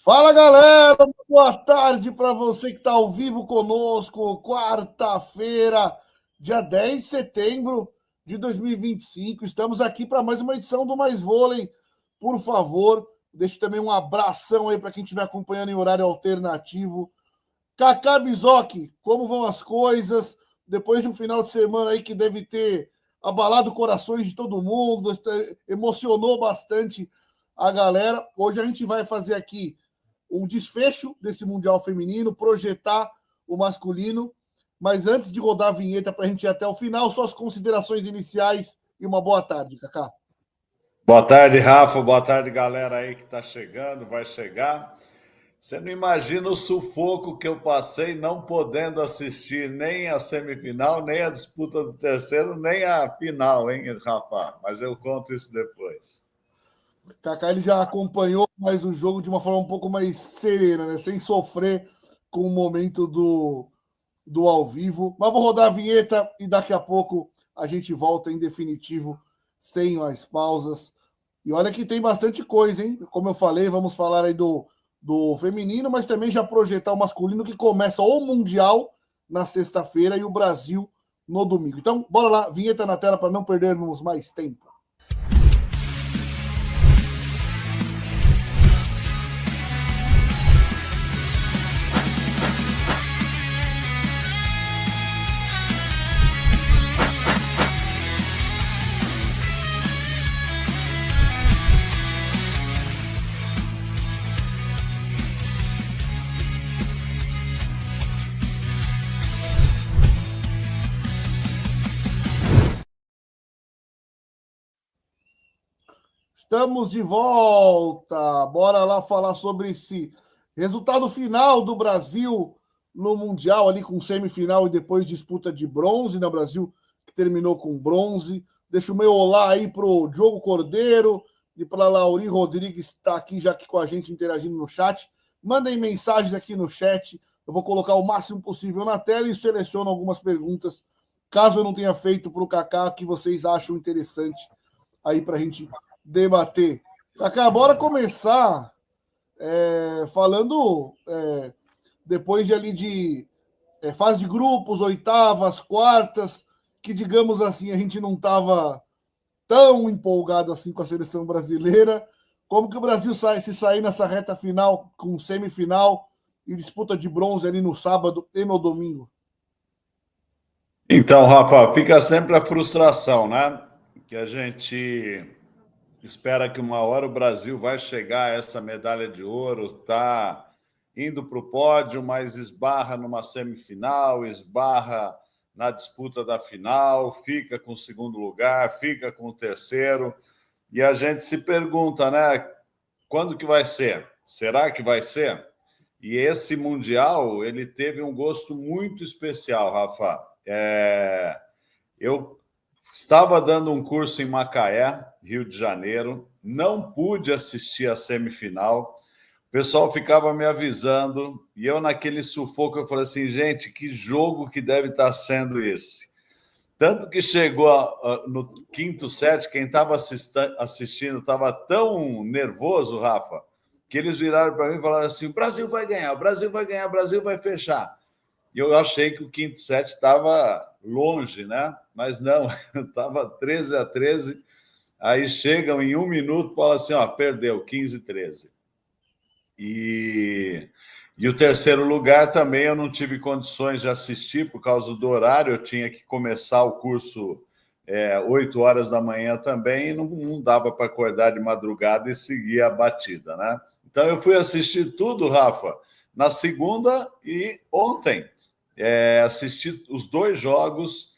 Fala, galera! Boa tarde para você que está ao vivo conosco. Quarta-feira, dia 10 de setembro de 2025. Estamos aqui para mais uma edição do Mais Vôlei. Por favor, deixe também um abração aí para quem estiver acompanhando em horário alternativo. Kaká Bizoc, como vão as coisas? Depois de um final de semana aí que deve ter abalado corações de todo mundo, emocionou bastante a galera. Hoje a gente vai fazer aqui um desfecho desse Mundial Feminino, projetar o masculino. Mas antes de rodar a vinheta para a gente ir até o final, suas considerações iniciais e uma boa tarde, Kaká. Boa tarde, Rafa. Boa tarde, galera aí que está chegando, vai chegar. Você não imagina o sufoco que eu passei não podendo assistir nem a semifinal, nem a disputa do terceiro, nem a final, hein, Rafa? Mas eu conto isso depois. Kaká ele já acompanhou mais o jogo de uma forma um pouco mais serena, né? Sem sofrer com o momento do ao vivo. Mas vou rodar a vinheta e daqui a pouco a gente volta em definitivo, sem mais pausas. E olha que tem bastante coisa, hein? Como eu falei, vamos falar aí do feminino, mas também já projetar o masculino que começa o Mundial na sexta-feira e o Brasil no domingo. Então, bora lá, vinheta na tela para não perdermos mais tempo. Estamos de volta. Bora lá falar sobre esse resultado final do Brasil no Mundial, ali com semifinal e depois disputa de bronze, né? O Brasil que terminou com bronze. Deixa o meu olá aí para o Diogo Cordeiro e para a Lauri Rodrigues, que está aqui já aqui com a gente interagindo no chat. Mandem mensagens aqui no chat. Eu vou colocar o máximo possível na tela e seleciono algumas perguntas, caso eu não tenha feito para o Kaká, que vocês acham interessante aí para a gente debater. Kaká, bora começar falando depois de ali de fase de grupos, oitavas, quartas, que digamos assim, a gente não estava tão empolgado assim com a seleção brasileira. Como que o Brasil se sair nessa reta final com semifinal e disputa de bronze ali no sábado e no domingo? Então, Rafa, fica sempre a frustração, né? Que a gente espera que uma hora o Brasil vai chegar a essa medalha de ouro, tá indo para o pódio, mas esbarra numa semifinal, esbarra na disputa da final, fica com o segundo lugar, fica com o terceiro, e a gente se pergunta, né? Quando que vai ser? Será que vai ser? E esse Mundial, ele teve um gosto muito especial, Rafa. Eu estava dando um curso em Macaé, Rio de Janeiro, não pude assistir a semifinal. O pessoal ficava me avisando e eu, naquele sufoco, eu falei assim, gente, que jogo que deve estar sendo esse? Tanto que chegou no quinto set, quem estava assistindo estava tão nervoso, Rafa, que eles viraram para mim e falaram assim, o Brasil vai ganhar, o Brasil vai ganhar, o Brasil vai fechar. E eu achei que o quinto set estava longe, né? Mas não, estava 13-13. Aí chegam em um minuto e falam assim, ó, perdeu, 15-13. E o terceiro lugar também eu não tive condições de assistir por causa do horário, eu tinha que começar o curso 8 horas da manhã também e não dava para acordar de madrugada e seguir a batida, né? Então eu fui assistir tudo, Rafa, na segunda e ontem. Assisti os dois jogos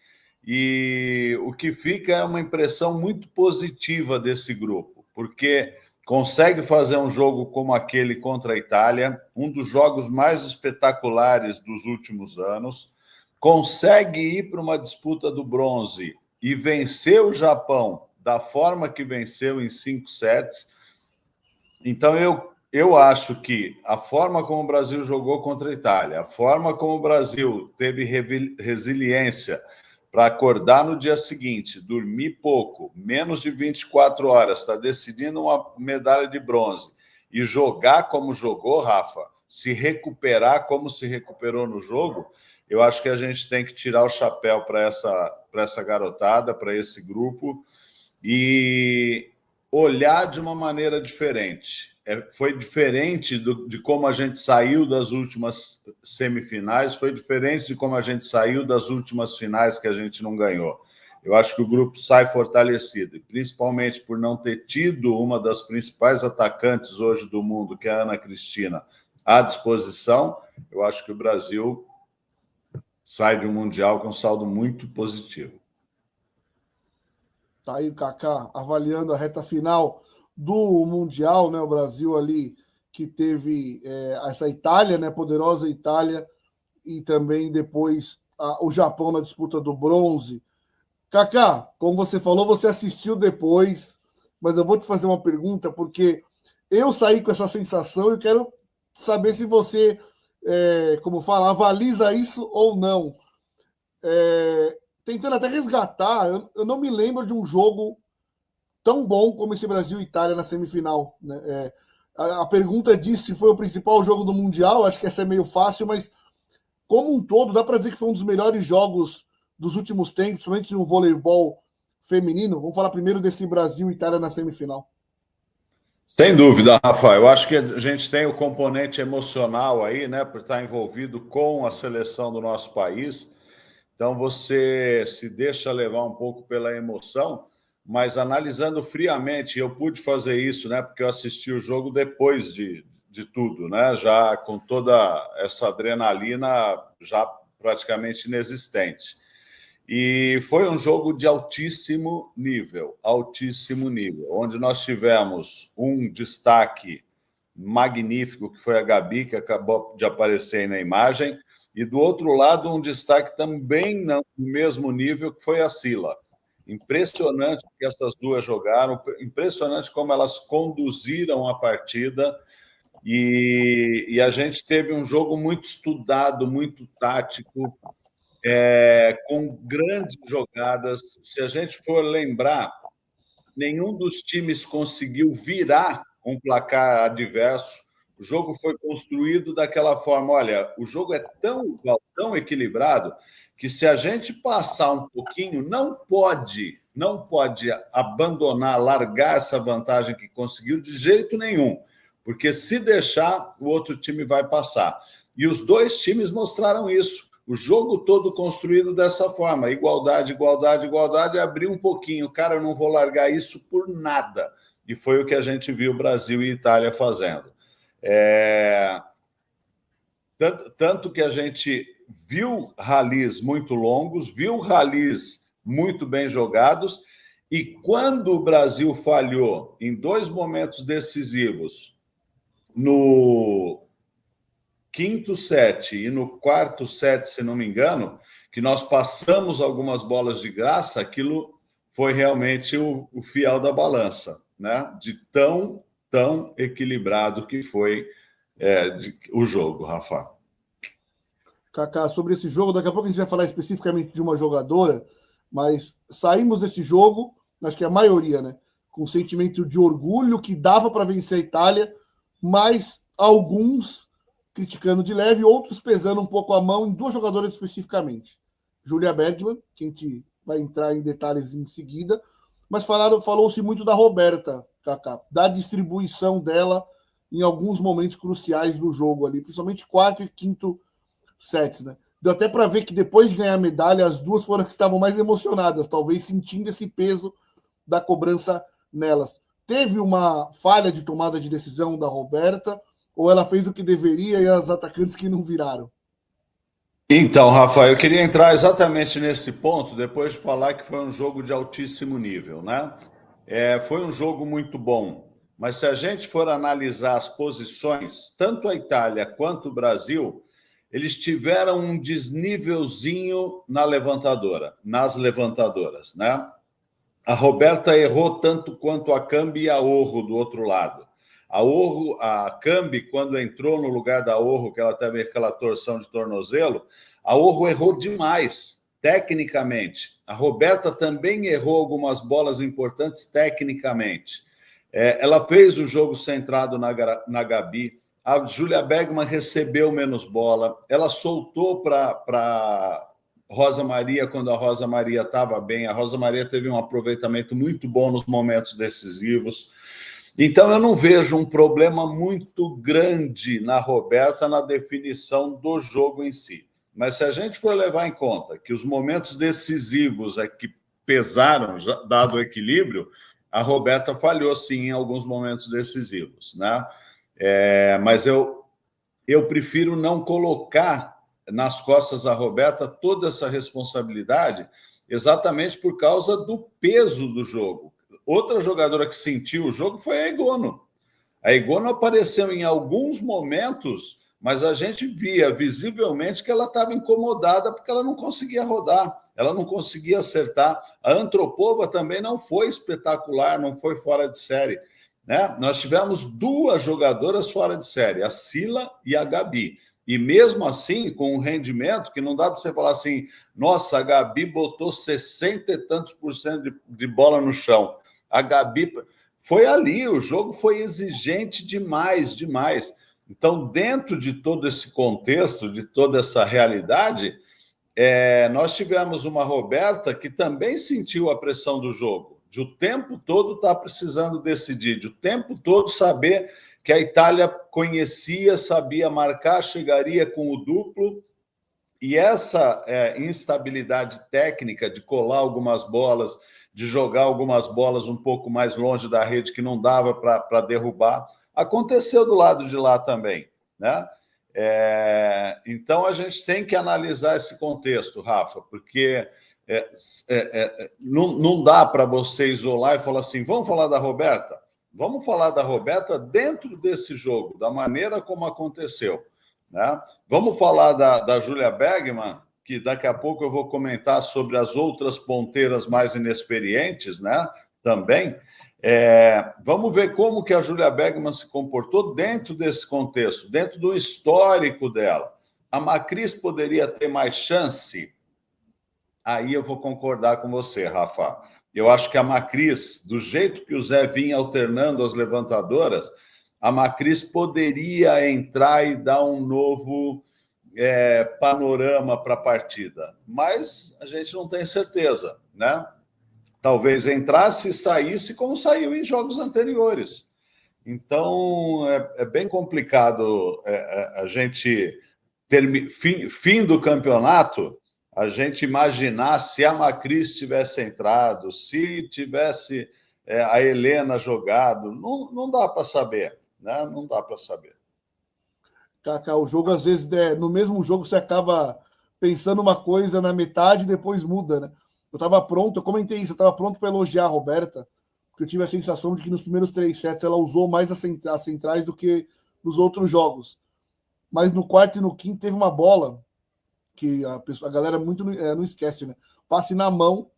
e o que fica é uma impressão muito positiva desse grupo, porque consegue fazer um jogo como aquele contra a Itália, um dos jogos mais espetaculares dos últimos anos, consegue ir para uma disputa do bronze e vencer o Japão da forma que venceu em 5 sets. Então, eu acho que a forma como o Brasil jogou contra a Itália, a forma como o Brasil teve resiliência para acordar no dia seguinte, dormir pouco, menos de 24 horas, está decidindo uma medalha de bronze, e jogar como jogou, Rafa, se recuperar como se recuperou no jogo, eu acho que a gente tem que tirar o chapéu para essa garotada, para esse grupo, e olhar de uma maneira diferente. Foi diferente de como a gente saiu das últimas semifinais, foi diferente de como a gente saiu das últimas finais que a gente não ganhou. Eu acho que o grupo sai fortalecido, e principalmente por não ter tido uma das principais atacantes hoje do mundo, que é a Ana Cristina, à disposição. Eu acho que o Brasil sai de um Mundial com um saldo muito positivo. Tá aí o Kaká avaliando a reta final do Mundial, né? O Brasil ali que teve essa Itália, né? Poderosa Itália, e também depois o Japão na disputa do bronze. Kaká, como você falou, você assistiu depois, mas eu vou te fazer uma pergunta, porque eu saí com essa sensação e quero saber se você, como fala, avaliza isso ou não. Tentando até resgatar, eu não me lembro de um jogo tão bom como esse Brasil e Itália na semifinal, né? A pergunta diz se foi o principal jogo do Mundial, acho que essa é meio fácil, mas como um todo, dá para dizer que foi um dos melhores jogos dos últimos tempos, principalmente no voleibol feminino. Vamos falar primeiro desse Brasil e Itália na semifinal. Sem dúvida, Rafael. Eu acho que a gente tem o componente emocional aí, né, por estar envolvido com a seleção do nosso país. Então, você se deixa levar um pouco pela emoção, mas analisando friamente, eu pude fazer isso, né, porque eu assisti o jogo depois de tudo, né, já com toda essa adrenalina já praticamente inexistente. E foi um jogo de altíssimo nível, onde nós tivemos um destaque magnífico, que foi a Gabi, que acabou de aparecer aí na imagem, e do outro lado um destaque também no mesmo nível, que foi a Sila. Impressionante que essas duas jogaram, impressionante como elas conduziram a partida, e a gente teve um jogo muito estudado, muito tático, com grandes jogadas. Se a gente for lembrar, nenhum dos times conseguiu virar um placar adverso. O jogo foi construído daquela forma. Olha, o jogo é tão igual, tão equilibrado, que se a gente passar um pouquinho, não pode abandonar, largar essa vantagem que conseguiu de jeito nenhum, porque se deixar, o outro time vai passar. E os dois times mostraram isso. O jogo todo construído dessa forma, igualdade, igualdade, igualdade, abrir um pouquinho. Cara, eu não vou largar isso por nada. E foi o que a gente viu Brasil e Itália fazendo. Tanto que a gente viu ralis muito longos, viu ralis muito bem jogados, e quando o Brasil falhou em dois momentos decisivos, no quinto set e no quarto set, se não me engano, que nós passamos algumas bolas de graça, aquilo foi realmente o fiel da balança, né? De tão equilibrado que foi o jogo, Rafa. Kaká, sobre esse jogo, daqui a pouco a gente vai falar especificamente de uma jogadora, mas saímos desse jogo, acho que a maioria, né, com um sentimento de orgulho que dava para vencer a Itália, mas alguns criticando de leve, outros pesando um pouco a mão em duas jogadoras especificamente. Julia Bergman, que a gente vai entrar em detalhes em seguida, mas falou-se muito da Roberta, Kaká, da distribuição dela em alguns momentos cruciais do jogo ali, principalmente quarto e quinto sets, né? Deu até para ver que depois de ganhar a medalha, as duas foram as que estavam mais emocionadas, talvez sentindo esse peso da cobrança nelas. Teve uma falha de tomada de decisão da Roberta, ou ela fez o que deveria e as atacantes que não viraram? Então, Rafa, eu queria entrar exatamente nesse ponto, depois de falar que foi um jogo de altíssimo nível, né? Foi um jogo muito bom, mas se a gente for analisar as posições, tanto a Itália quanto o Brasil, eles tiveram um desnívelzinho nas levantadoras, né? A Roberta errou tanto quanto a Cambi e a Orro do outro lado. A Cambi, quando entrou no lugar da Orro, que ela teve aquela torção de tornozelo, a Orro errou demais, tecnicamente. A Roberta também errou algumas bolas importantes tecnicamente. Ela fez o jogo centrado na Gabi. A Júlia Bergman recebeu menos bola. Ela soltou para Rosa Maria quando a Rosa Maria estava bem. A Rosa Maria teve um aproveitamento muito bom nos momentos decisivos. Então, eu não vejo um problema muito grande na Roberta na definição do jogo em si. Mas se a gente for levar em conta que os momentos decisivos é que pesaram, dado o equilíbrio, a Roberta falhou, sim, em alguns momentos decisivos, né? Mas eu prefiro não colocar nas costas da Roberta toda essa responsabilidade, exatamente por causa do peso do jogo. Outra jogadora que sentiu o jogo foi a Egono. A Egono apareceu em alguns momentos, mas a gente via visivelmente que ela estava incomodada porque ela não conseguia rodar, ela não conseguia acertar. A Antropova também não foi espetacular, não foi fora de série, né? Nós tivemos duas jogadoras fora de série, a Sila e a Gabi. E mesmo assim, com um rendimento que não dá para você falar assim, nossa, a Gabi botou 60 e tantos % de bola no chão. A Gabi foi ali, o jogo foi exigente demais, demais. Então, dentro de todo esse contexto, de toda essa realidade, nós tivemos uma Roberta que também sentiu a pressão do jogo, de o tempo todo estar precisando decidir, de o tempo todo saber que a Itália conhecia, sabia marcar, chegaria com o duplo, e essa instabilidade técnica de colar algumas bolas, de jogar algumas bolas um pouco mais longe da rede que não dava para derrubar, aconteceu do lado de lá também, né? Então, a gente tem que analisar esse contexto, Rafa, porque não dá para você isolar e falar assim, vamos falar da Roberta? Vamos falar da Roberta dentro desse jogo, da maneira como aconteceu, né? Vamos falar da Júlia Bergman, que daqui a pouco eu vou comentar sobre as outras ponteiras mais inexperientes, né? Também. Vamos ver como que a Júlia Bergman se comportou dentro desse contexto, dentro do histórico dela. A Macris poderia ter mais chance? Aí eu vou concordar com você, Rafa. Eu acho que a Macris, do jeito que o Zé vinha alternando as levantadoras, a Macris poderia entrar e dar um novo panorama para a partida. Mas a gente não tem certeza, né? Talvez entrasse e saísse como saiu em jogos anteriores. Então, é bem complicado a gente, fim do campeonato, a gente imaginar se a Macris tivesse entrado, se tivesse a Helena jogado. Não dá para saber, né? Não dá para saber. Cacá, o jogo, às vezes, no mesmo jogo, você acaba pensando uma coisa na metade e depois muda, né? Eu estava pronto, eu comentei isso, eu estava pronto para elogiar a Roberta, porque eu tive a sensação de que nos primeiros 3 sets ela usou mais as centrais do que nos outros jogos. Mas no quarto e no quinto teve uma bola que a galera muito não esquece, né? Passe na mão,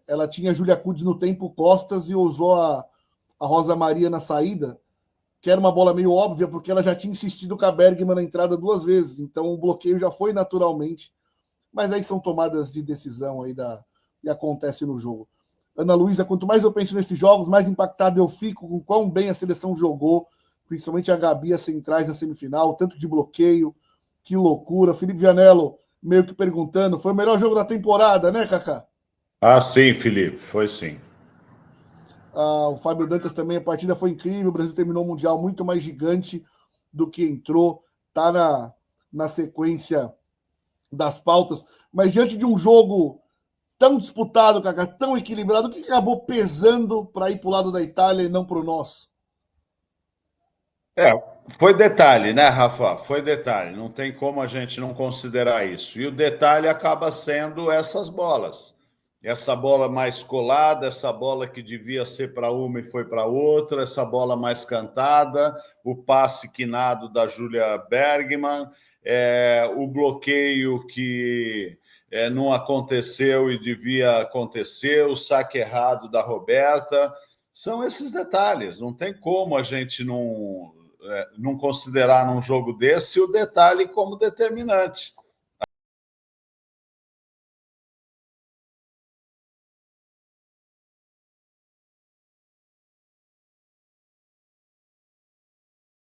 ela tinha a Júlia Kudes no tempo costas e usou a Rosa Maria na saída, que era uma bola meio óbvia, porque ela já tinha insistido com a Bergman na entrada 2 vezes, então o bloqueio já foi naturalmente. Mas aí são tomadas de decisão aí e acontece no jogo. Ana Luísa, quanto mais eu penso nesses jogos, mais impactado eu fico com quão bem a seleção jogou, principalmente a Gabi, as centrais na semifinal, tanto de bloqueio, que loucura. Felipe Vianello meio que perguntando, foi o melhor jogo da temporada, né, Kaká? Ah, sim, Felipe, foi sim. O Fábio Dantas também, a partida foi incrível, o Brasil terminou o Mundial muito mais gigante do que entrou, tá na sequência das pautas, mas diante de um jogo tão disputado, Kaká, tão equilibrado, o que acabou pesando para ir para o lado da Itália e não para o nosso? Foi detalhe, né, Rafa? Foi detalhe. Não tem como a gente não considerar isso. E o detalhe acaba sendo essas bolas. Essa bola mais colada, essa bola que devia ser para uma e foi para outra, essa bola mais cantada, o passe quinado da Júlia Bergman, o bloqueio que não aconteceu e devia acontecer, o saque errado da Roberta. São esses detalhes. Não tem como a gente não considerar num jogo desse o detalhe como determinante.